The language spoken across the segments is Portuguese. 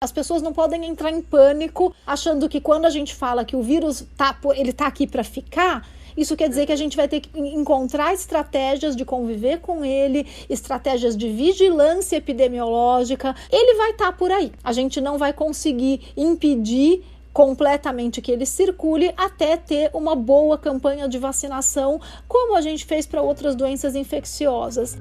As pessoas não podem entrar em pânico achando que quando a gente fala que o vírus ele tá aqui para ficar, isso quer dizer que a gente vai ter que encontrar estratégias de conviver com ele, estratégias de vigilância epidemiológica. Ele vai estar por aí. A gente não vai conseguir impedir completamente que ele circule até ter uma boa campanha de vacinação, como a gente fez para outras doenças infecciosas.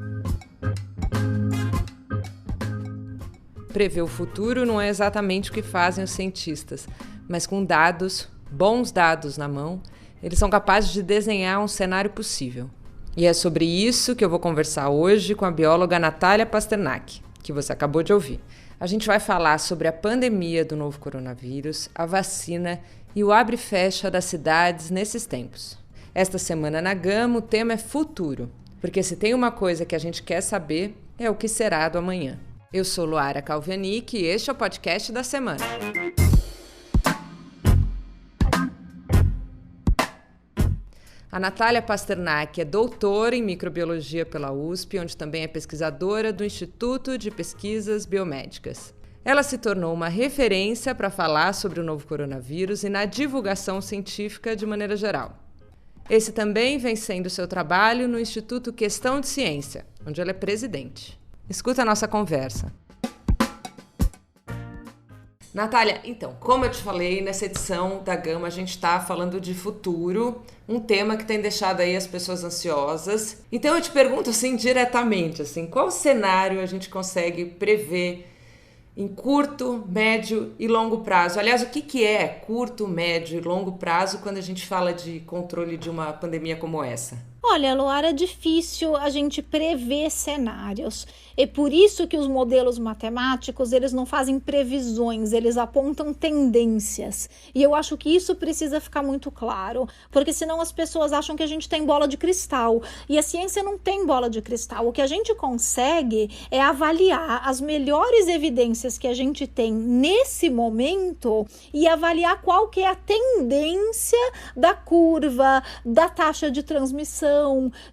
Prever o futuro não é exatamente o que fazem os cientistas, mas com dados, bons dados na mão, eles são capazes de desenhar um cenário possível. E é sobre isso que eu vou conversar hoje com a bióloga Natália Pasternak, que você acabou de ouvir. A gente vai falar sobre a pandemia do novo coronavírus, a vacina e o abre e fecha das cidades nesses tempos. Esta semana na Gama o tema é futuro, porque se tem uma coisa que a gente quer saber é o que será do amanhã. Eu sou Luara Calvianic e este é o podcast da semana. A Natália Pasternak é doutora em microbiologia pela USP, onde também é pesquisadora do Instituto de Pesquisas Biomédicas. Ela se tornou uma referência para falar sobre o novo coronavírus e na divulgação científica de maneira geral. Esse também vem sendo seu trabalho no Instituto Questão de Ciência, onde ela é presidente. Escuta a nossa conversa. Natália, então, como eu te falei, nessa edição da Gama a gente está falando de futuro, um tema que tem deixado aí as pessoas ansiosas. Então eu te pergunto assim diretamente, assim, qual cenário a gente consegue prever em curto, médio e longo prazo? Aliás, o que é curto, médio e longo prazo quando a gente fala de controle de uma pandemia como essa? Olha, Luara, é difícil a gente prever cenários. É por isso que os modelos matemáticos, eles não fazem previsões, eles apontam tendências. E eu acho que isso precisa ficar muito claro, porque senão as pessoas acham que a gente tem bola de cristal. E a ciência não tem bola de cristal. O que a gente consegue é avaliar as melhores evidências que a gente tem nesse momento e avaliar qual que é a tendência da curva, da taxa de transmissão,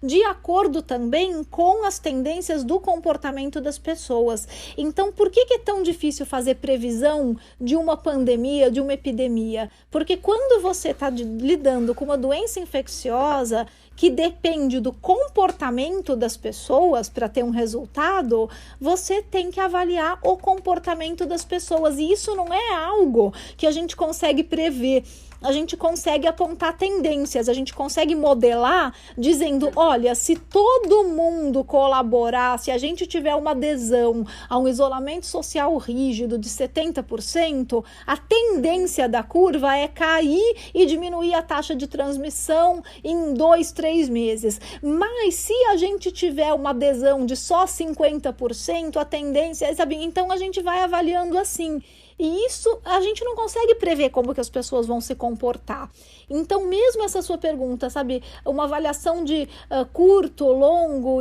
de acordo também com as tendências do comportamento das pessoas. Então, por que é tão difícil fazer previsão de uma pandemia, de uma epidemia? Porque quando você está lidando com uma doença infecciosa que depende do comportamento das pessoas para ter um resultado, você tem que avaliar o comportamento das pessoas. E isso não é algo que a gente consegue prever. A gente consegue apontar tendências, a gente consegue modelar dizendo, olha, se todo mundo colaborar, se a gente tiver uma adesão a um isolamento social rígido de 70%, a tendência da curva é cair e diminuir a taxa de transmissão em 2-3 meses. Mas se a gente tiver uma adesão de só 50%, a tendência é, sabe? Então a gente vai avaliando assim. E isso a gente não consegue prever como que as pessoas vão se comportar. Então, mesmo essa sua pergunta, sabe, uma avaliação de curto, longo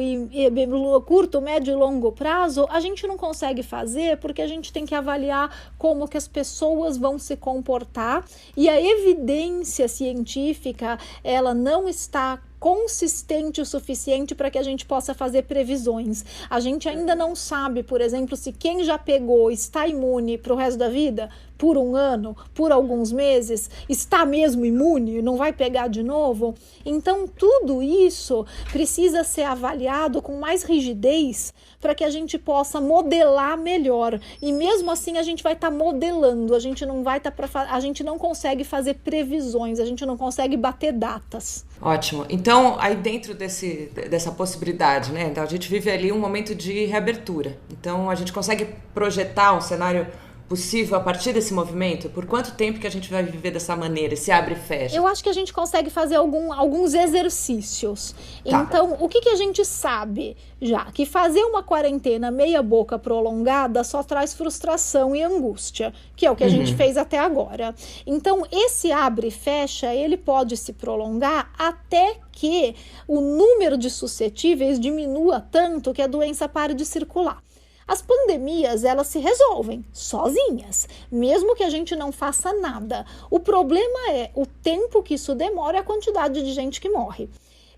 curto, médio e longo prazo, a gente não consegue fazer porque a gente tem que avaliar como que as pessoas vão se comportar e a evidência científica, ela não está consistente o suficiente para que a gente possa fazer previsões. A gente ainda não sabe, por exemplo, se quem já pegou está imune para o resto da vida, por um ano, por alguns meses, está mesmo imune, não vai pegar de novo. Então, tudo isso precisa ser avaliado com mais rigidez para que a gente possa modelar melhor. E mesmo assim, a gente vai estar modelando, a gente não consegue fazer previsões, a gente não consegue bater datas. Ótimo. Então, aí dentro dessa possibilidade, né? Então, a gente vive ali um momento de reabertura. Então, a gente consegue projetar um cenário possível a partir desse movimento? Por quanto tempo que a gente vai viver dessa maneira, esse abre e fecha? Eu acho que a gente consegue fazer alguns exercícios. Tá. Então, o que a gente sabe já? Que fazer uma quarentena meia boca prolongada só traz frustração e angústia, que é o que a gente fez até agora. Então, esse abre e fecha, ele pode se prolongar até que o número de suscetíveis diminua tanto que a doença pare de circular. As pandemias, elas se resolvem sozinhas, mesmo que a gente não faça nada. O problema é o tempo que isso demora e a quantidade de gente que morre.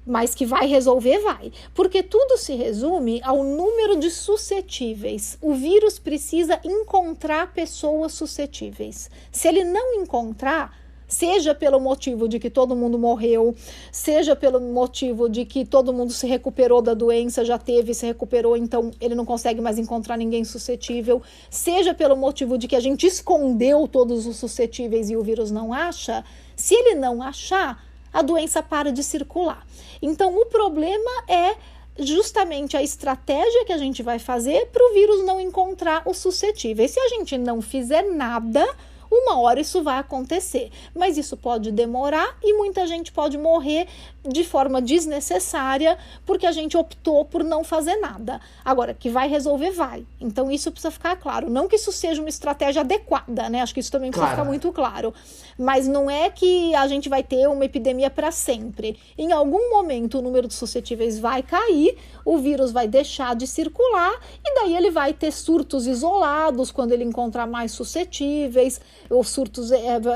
Mas que vai resolver, vai. Porque tudo se resume ao número de suscetíveis. O vírus precisa encontrar pessoas suscetíveis. Se ele não encontrar, seja pelo motivo de que todo mundo morreu, seja pelo motivo de que todo mundo se recuperou da doença, já teve, se recuperou, então ele não consegue mais encontrar ninguém suscetível, seja pelo motivo de que a gente escondeu todos os suscetíveis e o vírus não acha, se ele não achar, a doença para de circular. Então o problema é justamente a estratégia que a gente vai fazer para o vírus não encontrar os suscetíveis. Se a gente não fizer nada, uma hora isso vai acontecer, mas isso pode demorar e muita gente pode morrer de forma desnecessária porque a gente optou por não fazer nada. Agora, que vai resolver, vai. Então isso precisa ficar claro. Não que isso seja uma estratégia adequada, né? Acho que isso também precisa ficar muito claro. Mas não é que a gente vai ter uma epidemia para sempre. Em algum momento o número de suscetíveis vai cair, o vírus vai deixar de circular e daí ele vai ter surtos isolados quando ele encontrar mais suscetíveis. O surto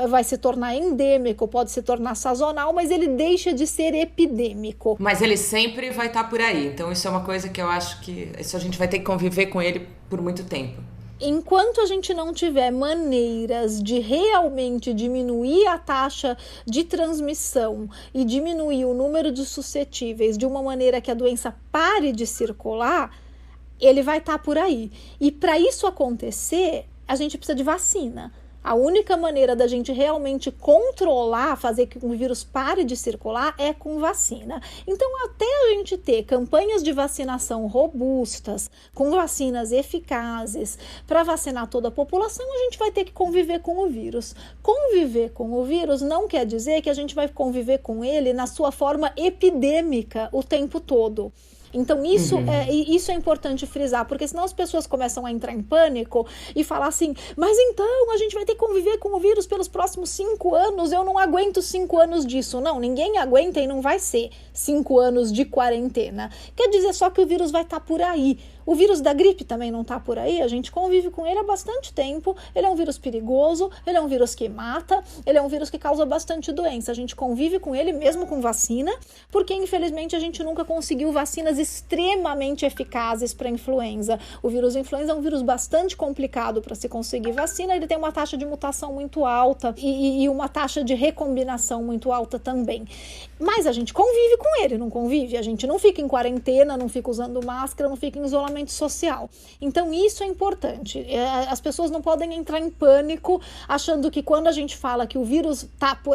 vai se tornar endêmico, pode se tornar sazonal, mas ele deixa de ser epidêmico. Mas ele sempre vai estar por aí, então isso é uma coisa que eu acho que isso a gente vai ter que conviver com ele por muito tempo. Enquanto a gente não tiver maneiras de realmente diminuir a taxa de transmissão e diminuir o número de suscetíveis de uma maneira que a doença pare de circular, ele vai estar por aí. E para isso acontecer, a gente precisa de vacina. A única maneira da gente realmente controlar, fazer que o vírus pare de circular é com vacina. Então, até a gente ter campanhas de vacinação robustas, com vacinas eficazes, para vacinar toda a população, a gente vai ter que conviver com o vírus. Conviver com o vírus não quer dizer que a gente vai conviver com ele na sua forma epidêmica o tempo todo. Então isso é importante frisar, porque senão as pessoas começam a entrar em pânico e falar assim, mas então a gente vai ter que conviver com o vírus pelos próximos 5 anos, eu não aguento 5 anos disso. Não, ninguém aguenta e não vai ser 5 anos de quarentena. Quer dizer só que o vírus vai estar por aí. O vírus da gripe também não está por aí, a gente convive com ele há bastante tempo, ele é um vírus perigoso, ele é um vírus que mata, ele é um vírus que causa bastante doença, a gente convive com ele mesmo com vacina, porque infelizmente a gente nunca conseguiu vacinas extremamente eficazes para influenza. O vírus influenza é um vírus bastante complicado para se conseguir vacina, ele tem uma taxa de mutação muito alta e uma taxa de recombinação muito alta também. Mas a gente convive com ele, não convive? A gente não fica em quarentena, não fica usando máscara, não fica em isolamento social. Então isso é importante. As pessoas não podem entrar em pânico achando que quando a gente fala que o vírus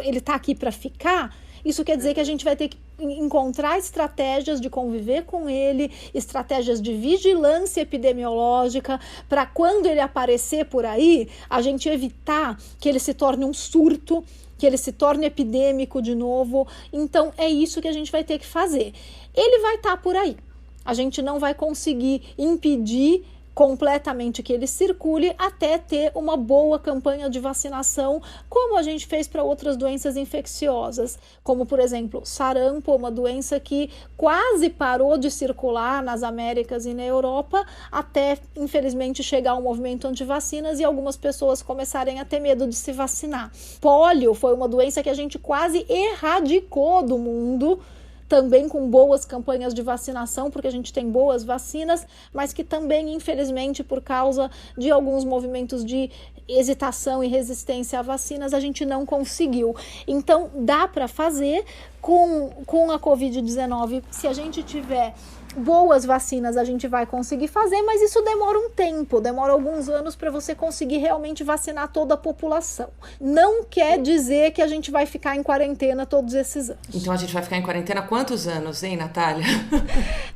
ele tá aqui para ficar, isso quer dizer que a gente vai ter que encontrar estratégias de conviver com ele, estratégias de vigilância epidemiológica, para quando ele aparecer por aí, a gente evitar que ele se torne um surto, que ele se torne epidêmico de novo. Então é isso que a gente vai ter que fazer. Ele vai estar por aí. A gente não vai conseguir impedir completamente que ele circule até ter uma boa campanha de vacinação, como a gente fez para outras doenças infecciosas, como, por exemplo, sarampo, uma doença que quase parou de circular nas Américas e na Europa, até, infelizmente, chegar um movimento anti-vacinas e algumas pessoas começarem a ter medo de se vacinar. Pólio foi uma doença que a gente quase erradicou do mundo, também com boas campanhas de vacinação, porque a gente tem boas vacinas, mas que também, infelizmente, por causa de alguns movimentos de hesitação e resistência a vacinas, a gente não conseguiu. Então, dá para fazer com a Covid-19, se a gente tiver boas vacinas, a gente vai conseguir fazer, mas isso demora um tempo, demora alguns anos para você conseguir realmente vacinar toda a população. Não quer dizer que a gente vai ficar em quarentena todos esses anos. Então a gente vai ficar em quarentena quantos anos, hein, Natália?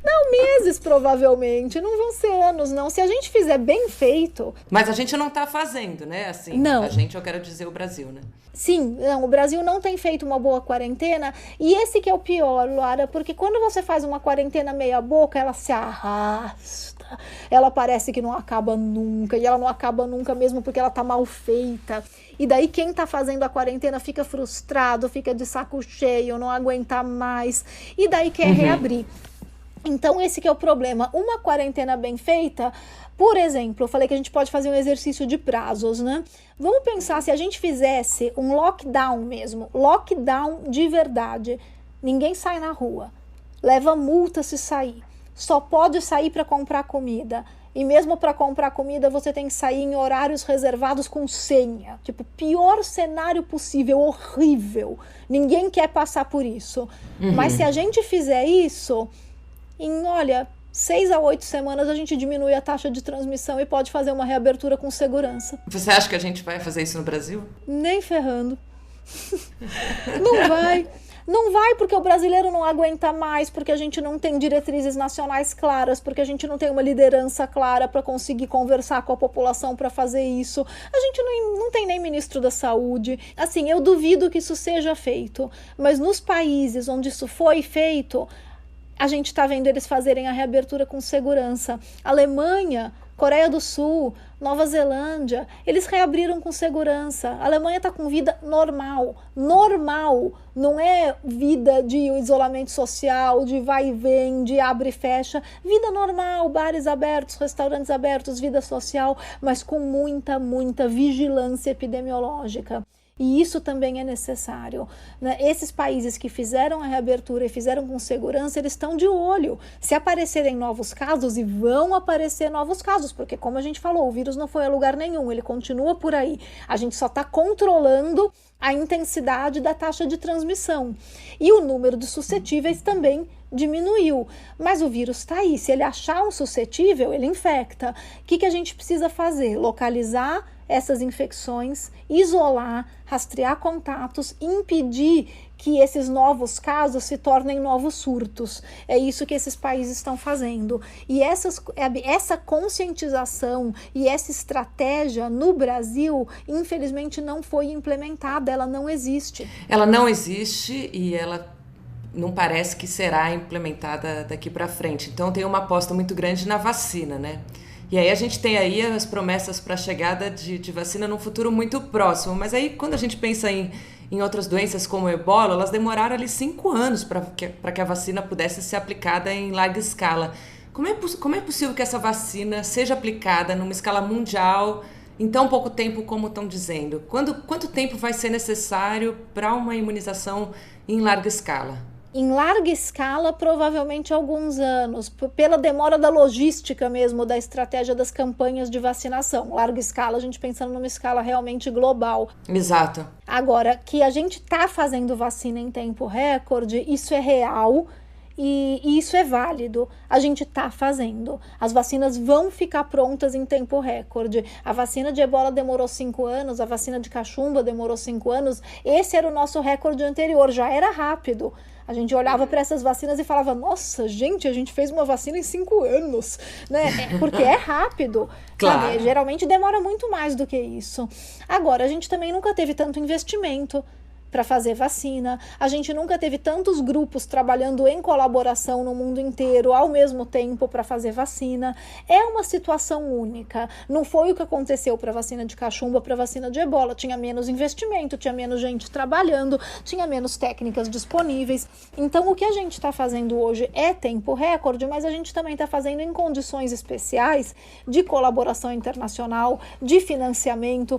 Não, meses provavelmente, não vão ser anos, não. Se a gente fizer bem feito... Mas a gente não tá fazendo, né? Assim, não. A gente, eu quero dizer o Brasil, né? Sim, não, o Brasil não tem feito uma boa quarentena, e esse que é o pior, Lara, porque quando você faz uma quarentena meia boca, ela se arrasta, ela parece que não acaba nunca, e ela não acaba nunca mesmo porque ela tá mal feita, e daí quem tá fazendo a quarentena fica frustrado, fica de saco cheio, não aguenta mais, e daí quer reabrir. Então esse que é o problema. Uma quarentena bem feita, por exemplo, eu falei que a gente pode fazer um exercício de prazos, né? Vamos pensar se a gente fizesse um lockdown mesmo, lockdown de verdade. Ninguém sai na rua, leva multa se sair. Só pode sair para comprar comida. E mesmo para comprar comida, você tem que sair em horários reservados com senha. Tipo, pior cenário possível, horrível. Ninguém quer passar por isso. Mas se a gente fizer isso, em, 6 a 8 semanas a gente diminui a taxa de transmissão e pode fazer uma reabertura com segurança. Você acha que a gente vai fazer isso no Brasil? Nem ferrando. Não vai. Não vai porque o brasileiro não aguenta mais, porque a gente não tem diretrizes nacionais claras, porque a gente não tem uma liderança clara para conseguir conversar com a população para fazer isso. A gente não tem nem ministro da saúde. Assim, eu duvido que isso seja feito, mas nos países onde isso foi feito, a gente está vendo eles fazerem a reabertura com segurança. Alemanha, Coreia do Sul, Nova Zelândia, eles reabriram com segurança. A Alemanha está com vida normal. Normal. Não é vida de isolamento social, de vai e vem, de abre e fecha. Vida normal, bares abertos, restaurantes abertos, vida social, mas com muita, muita vigilância epidemiológica. E isso também é necessário, né? Esses países que fizeram a reabertura e fizeram com segurança, eles estão de olho. Se aparecerem novos casos, e vão aparecer novos casos, porque como a gente falou, o vírus não foi a lugar nenhum, ele continua por aí. A gente só está controlando a intensidade da taxa de transmissão. E o número de suscetíveis também diminuiu. Mas o vírus está aí. Se ele achar um suscetível, ele infecta. O que a gente precisa fazer? Localizar essas infecções, isolar, rastrear contatos, impedir que esses novos casos se tornem novos surtos. É isso que esses países estão fazendo. E essa conscientização e essa estratégia no Brasil, infelizmente, não foi implementada, ela não existe. Ela não existe e ela não parece que será implementada daqui para frente. Então tem uma aposta muito grande na vacina, né? E aí a gente tem aí as promessas para a chegada de vacina num futuro muito próximo. Mas aí quando a gente pensa em outras doenças como o ebola, elas demoraram ali 5 anos para que a vacina pudesse ser aplicada em larga escala. Como é possível que essa vacina seja aplicada numa escala mundial em tão pouco tempo como estão dizendo? Quanto tempo vai ser necessário para uma imunização em larga escala? Em larga escala, provavelmente alguns anos, pela demora da logística mesmo, da estratégia das campanhas de vacinação. Larga escala, a gente pensando numa escala realmente global. Exato. Agora, que a gente está fazendo vacina em tempo recorde, isso é real e isso é válido. A gente está fazendo. As vacinas vão ficar prontas em tempo recorde. A vacina de ebola demorou 5 anos, a vacina de cachumba demorou 5 anos. Esse era o nosso recorde anterior, já era rápido. A gente olhava para essas vacinas e falava, nossa, gente, a gente fez uma vacina em 5 anos, né? Porque é rápido, claro. Sabe? Geralmente demora muito mais do que isso. Agora, a gente também nunca teve tanto investimento para fazer vacina. A gente nunca teve tantos grupos trabalhando em colaboração no mundo inteiro ao mesmo tempo para fazer vacina. É uma situação única. Não foi o que aconteceu para a vacina de cachumba, para a vacina de ebola. Tinha menos investimento, tinha menos gente trabalhando, tinha menos técnicas disponíveis. Então, o que a gente está fazendo hoje é tempo recorde, mas a gente também está fazendo em condições especiais de colaboração internacional, de financiamento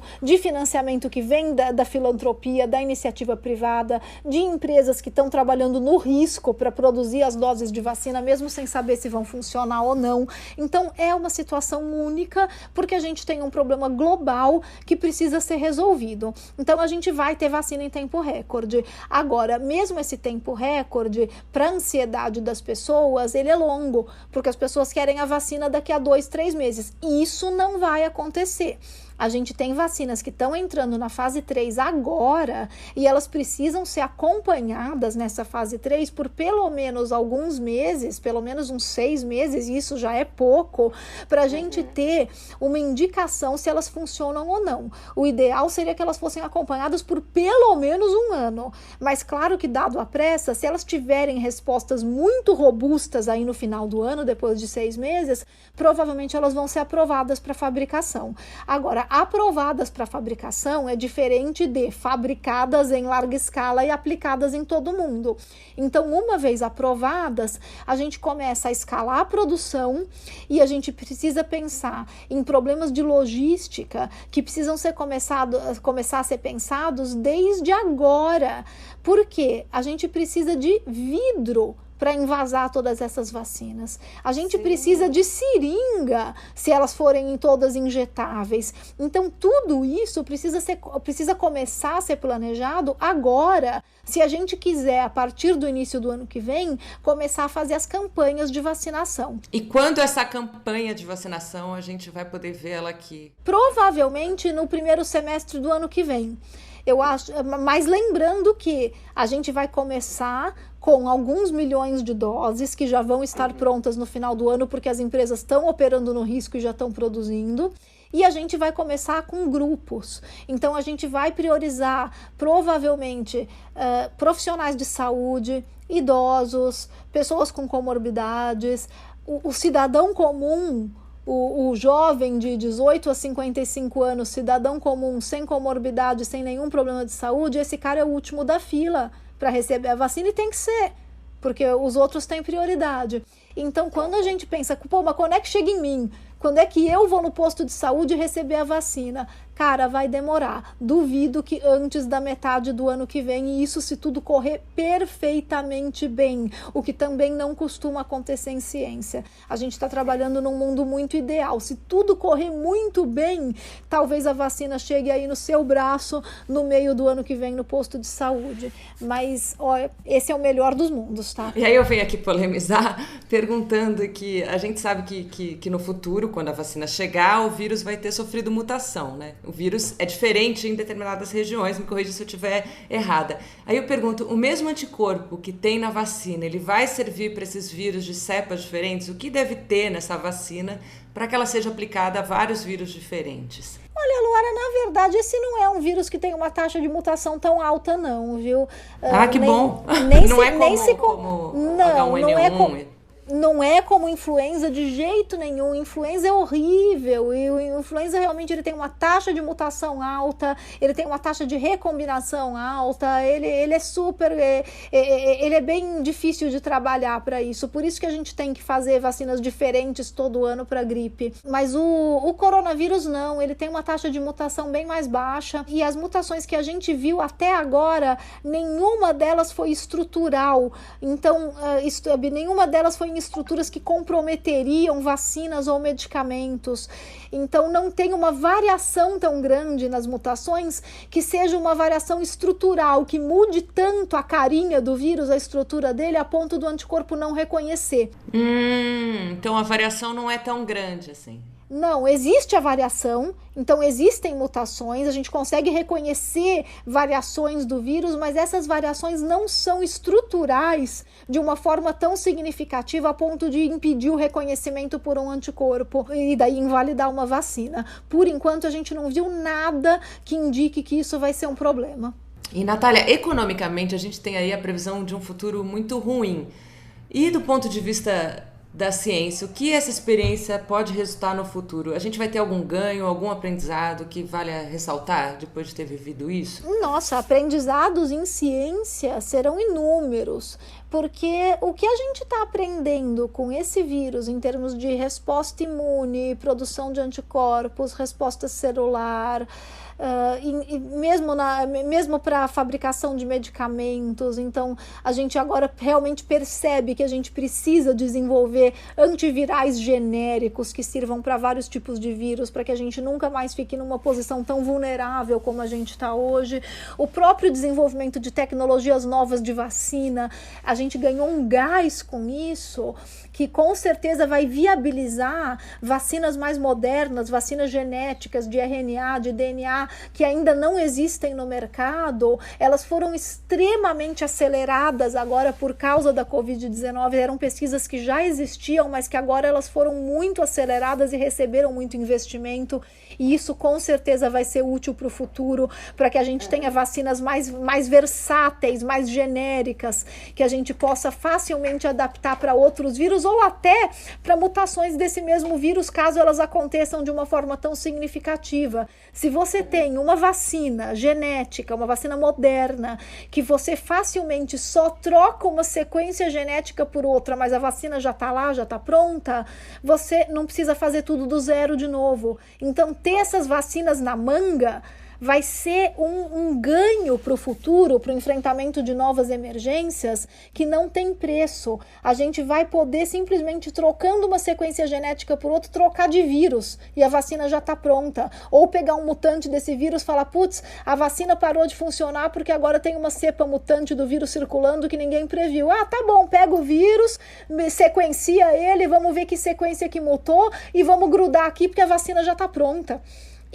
que vem da filantropia, da iniciativa privada, de empresas que estão trabalhando no risco para produzir as doses de vacina, mesmo sem saber se vão funcionar ou não. Então, é uma situação única, porque a gente tem um problema global que precisa ser resolvido. Então, a gente vai ter vacina em tempo recorde. Agora, mesmo esse tempo recorde, para a ansiedade das pessoas, ele é longo, porque as pessoas querem a vacina daqui a 2, 3 meses. E isso não vai acontecer. A gente tem vacinas que estão entrando na fase 3 agora e elas precisam ser acompanhadas nessa fase 3 por pelo menos alguns meses, pelo menos uns 6 meses, e isso já é pouco, para a gente ter uma indicação se elas funcionam ou não. O ideal seria que elas fossem acompanhadas por pelo menos 1 ano, mas claro que dado a pressa, se elas tiverem respostas muito robustas aí no final do ano, depois de 6 meses, provavelmente elas vão ser aprovadas para fabricação. Agora, aprovadas para fabricação é diferente de fabricadas em larga escala e aplicadas em todo mundo. Então, uma vez aprovadas, a gente começa a escalar a produção e a gente precisa pensar em problemas de logística que precisam começar a ser pensados desde agora. Porque a gente precisa de vidro para envasar todas essas vacinas. A gente precisa de seringa, se elas forem todas injetáveis. Então, tudo isso precisa começar a ser planejado agora, se a gente quiser, a partir do início do ano que vem, começar a fazer as campanhas de vacinação. E quando essa campanha de vacinação a gente vai poder vê-la aqui? Provavelmente no primeiro semestre do ano que vem. Eu acho, mas lembrando que a gente vai começar com alguns milhões de doses que já vão estar prontas no final do ano, porque as empresas estão operando no risco e já estão produzindo. E a gente vai começar com grupos. Então, a gente vai priorizar, provavelmente, profissionais de saúde, idosos, pessoas com comorbidades, o cidadão comum, o jovem de 18 a 55 anos, cidadão comum, sem comorbidade, sem nenhum problema de saúde, esse cara é o último da fila para receber a vacina e tem que ser, porque os outros têm prioridade. Então, quando a gente pensa, pô, mas quando é que chega em mim? Quando é que eu vou no posto de saúde receber a vacina? Cara, vai demorar. Duvido que antes da metade do ano que vem, e isso se tudo correr perfeitamente bem, o que também não costuma acontecer em ciência. A gente está trabalhando num mundo muito ideal. Se tudo correr muito bem, talvez a vacina chegue aí no seu braço no meio do ano que vem no posto de saúde. Mas, ó, esse é o melhor dos mundos, tá? E aí eu venho aqui polemizar, perguntando que a gente sabe que no futuro, quando a vacina chegar, o vírus vai ter sofrido mutação, né? O vírus é diferente em determinadas regiões, me corrija se eu estiver errada. Aí eu pergunto, o mesmo anticorpo que tem na vacina, ele vai servir para esses vírus de cepas diferentes? O que deve ter nessa vacina para que ela seja aplicada a vários vírus diferentes? Olha, Luara, na verdade, esse não é um vírus que tem uma taxa de mutação tão alta, não, viu? Que bom! Não é como H1N1? Não é como influenza de jeito nenhum. Influenza é horrível, e o influenza realmente ele tem uma taxa de mutação alta, ele tem uma taxa de recombinação alta, ele é super, ele é bem difícil de trabalhar para isso, por isso que a gente tem que fazer vacinas diferentes todo ano para gripe. Mas o coronavírus não, ele tem uma taxa de mutação bem mais baixa, e as mutações que a gente viu até agora, nenhuma delas foi estrutural, então nenhuma delas foi em estruturas que comprometeriam vacinas ou medicamentos. Então não tem uma variação tão grande nas mutações que seja uma variação estrutural, que mude tanto a carinha do vírus, a estrutura dele, a ponto do anticorpo não reconhecer. Então a variação não é tão grande assim. Não, existe a variação, então existem mutações, a gente consegue reconhecer variações do vírus, mas essas variações não são estruturais de uma forma tão significativa a ponto de impedir o reconhecimento por um anticorpo e daí invalidar uma vacina. Por enquanto, a gente não viu nada que indique que isso vai ser um problema. E, Natália, economicamente, a gente tem aí a previsão de um futuro muito ruim. E do ponto de vista da ciência, o que essa experiência pode resultar no futuro? A gente vai ter algum ganho, algum aprendizado que vale a ressaltar depois de ter vivido isso? Nossa, aprendizados em ciência serão inúmeros, porque o que a gente está aprendendo com esse vírus em termos de resposta imune, produção de anticorpos, resposta celular, e mesmo para a fabricação de medicamentos. Então a gente agora realmente percebe que a gente precisa desenvolver antivirais genéricos que sirvam para vários tipos de vírus, para que a gente nunca mais fique numa posição tão vulnerável como a gente está hoje. O próprio desenvolvimento de tecnologias novas de vacina, a gente ganhou um gás com isso, que com certeza vai viabilizar vacinas mais modernas, vacinas genéticas de RNA, de DNA, que ainda não existem no mercado. Elas foram extremamente aceleradas agora por causa da Covid-19, eram pesquisas que já existiam, mas que agora elas foram muito aceleradas e receberam muito investimento, e isso com certeza vai ser útil para o futuro, para que a gente tenha vacinas mais versáteis, mais genéricas, que a gente possa facilmente adaptar para outros vírus ou até para mutações desse mesmo vírus, caso elas aconteçam de uma forma tão significativa. Se você tem uma vacina genética, uma vacina moderna, que você facilmente só troca uma sequência genética por outra, mas a vacina já está lá, já está pronta, você não precisa fazer tudo do zero de novo. Então, ter essas vacinas na manga vai ser um ganho para o futuro, para o enfrentamento de novas emergências, que não tem preço. A gente vai poder simplesmente, trocando uma sequência genética por outra, trocar de vírus e a vacina já está pronta. Ou pegar um mutante desse vírus e falar, putz, a vacina parou de funcionar porque agora tem uma cepa mutante do vírus circulando que ninguém previu. Ah, tá bom, pega o vírus, sequencia ele, vamos ver que sequência que mutou e vamos grudar aqui porque a vacina já está pronta.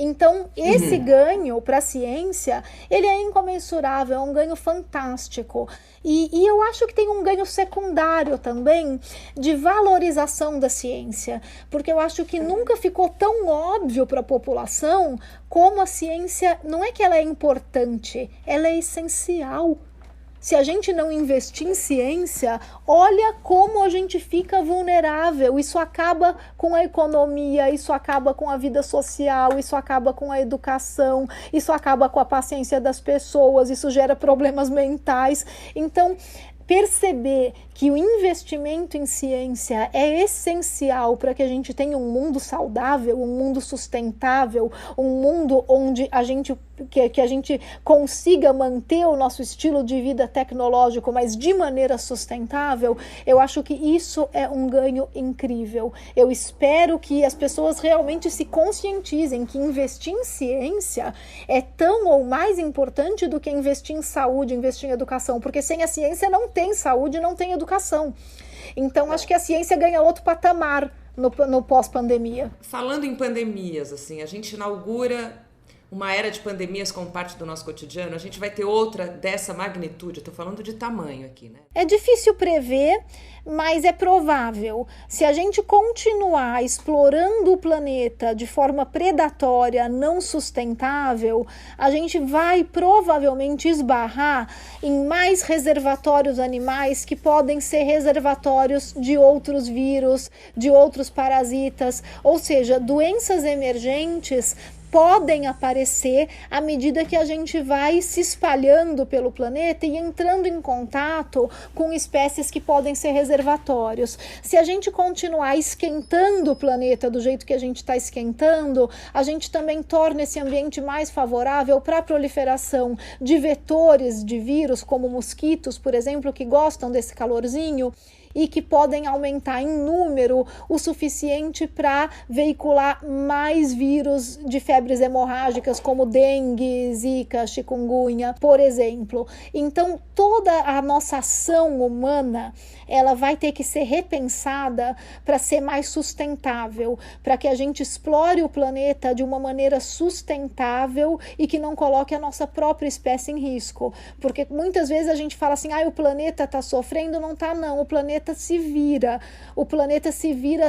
Então, esse ganho para a ciência, ele é incomensurável, é um ganho fantástico. E eu acho que tem um ganho secundário também de valorização da ciência, porque eu acho que nunca ficou tão óbvio para a população como a ciência, não é que ela é importante, ela é essencial. Se a gente não investir em ciência, olha como a gente fica vulnerável. Isso acaba com a economia, isso acaba com a vida social, isso acaba com a educação, isso acaba com a paciência das pessoas, isso gera problemas mentais. Então, perceber que o investimento em ciência é essencial para que a gente tenha um mundo saudável, um mundo sustentável, um mundo onde a gente consiga manter o nosso estilo de vida tecnológico, mas de maneira sustentável, eu acho que isso é um ganho incrível. Eu espero que as pessoas realmente se conscientizem que investir em ciência é tão ou mais importante do que investir em saúde, investir em educação, porque sem a ciência não tem saúde, não tem educação. Então, acho que a ciência ganha outro patamar no pós-pandemia. Falando em pandemias, assim, a gente inaugura uma era de pandemias como parte do nosso cotidiano, a gente vai ter outra dessa magnitude. Eu tô falando de tamanho aqui, né? É difícil prever, mas é provável. Se a gente continuar explorando o planeta de forma predatória, não sustentável, a gente vai provavelmente esbarrar em mais reservatórios animais que podem ser reservatórios de outros vírus, de outros parasitas, ou seja, doenças emergentes podem aparecer à medida que a gente vai se espalhando pelo planeta e entrando em contato com espécies que podem ser reservatórios. Se a gente continuar esquentando o planeta do jeito que a gente está esquentando, a gente também torna esse ambiente mais favorável para a proliferação de vetores de vírus, como mosquitos, por exemplo, que gostam desse calorzinho e que podem aumentar em número o suficiente para veicular mais vírus de febres hemorrágicas, como dengue, zika, chikungunya, por exemplo. Então, toda a nossa ação humana, ela vai ter que ser repensada para ser mais sustentável, para que a gente explore o planeta de uma maneira sustentável e que não coloque a nossa própria espécie em risco. Porque muitas vezes a gente fala assim, o planeta está sofrendo, não está não, o planeta se vira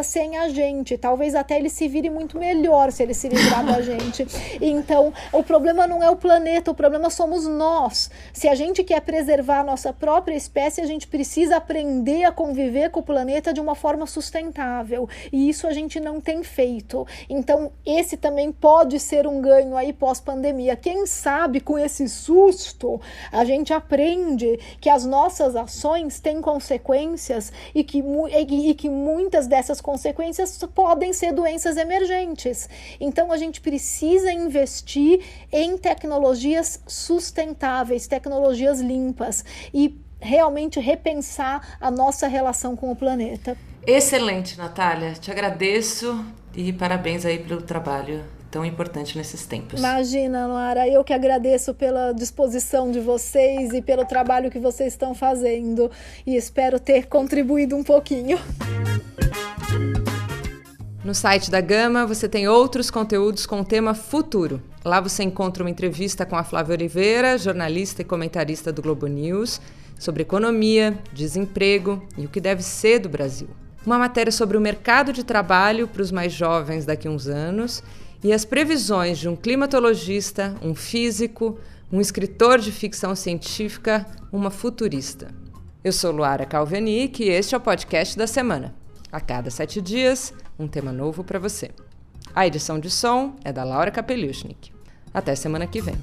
sem a gente, talvez até ele se vire muito melhor se ele se livrar da gente. Então, o problema não é o planeta, o problema somos nós. Se a gente quer preservar a nossa própria espécie, a gente precisa aprender a conviver com o planeta de uma forma sustentável, e isso a gente não tem feito. Então, esse também pode ser um ganho aí pós-pandemia. Quem sabe com esse susto, a gente aprende que as nossas ações têm consequências e que muitas dessas consequências podem ser doenças emergentes. Então, a gente precisa investir em tecnologias sustentáveis, tecnologias limpas e realmente repensar a nossa relação com o planeta. Excelente, Natália. Te agradeço e parabéns aí pelo trabalho tão importante nesses tempos. Imagina, Lara, eu que agradeço pela disposição de vocês e pelo trabalho que vocês estão fazendo e espero ter contribuído um pouquinho. No site da Gama você tem outros conteúdos com o tema futuro. Lá você encontra uma entrevista com a Flávia Oliveira, jornalista e comentarista do Globo News, sobre economia, desemprego e o que deve ser do Brasil. Uma matéria sobre o mercado de trabalho para os mais jovens daqui a uns anos e as previsões de um climatologista, um físico, um escritor de ficção científica, uma futurista. Eu sou Luara Calvenic e este é o podcast da semana. A cada 7 dias, um tema novo para você. A edição de som é da Laura Kapeliushnik. Até semana que vem.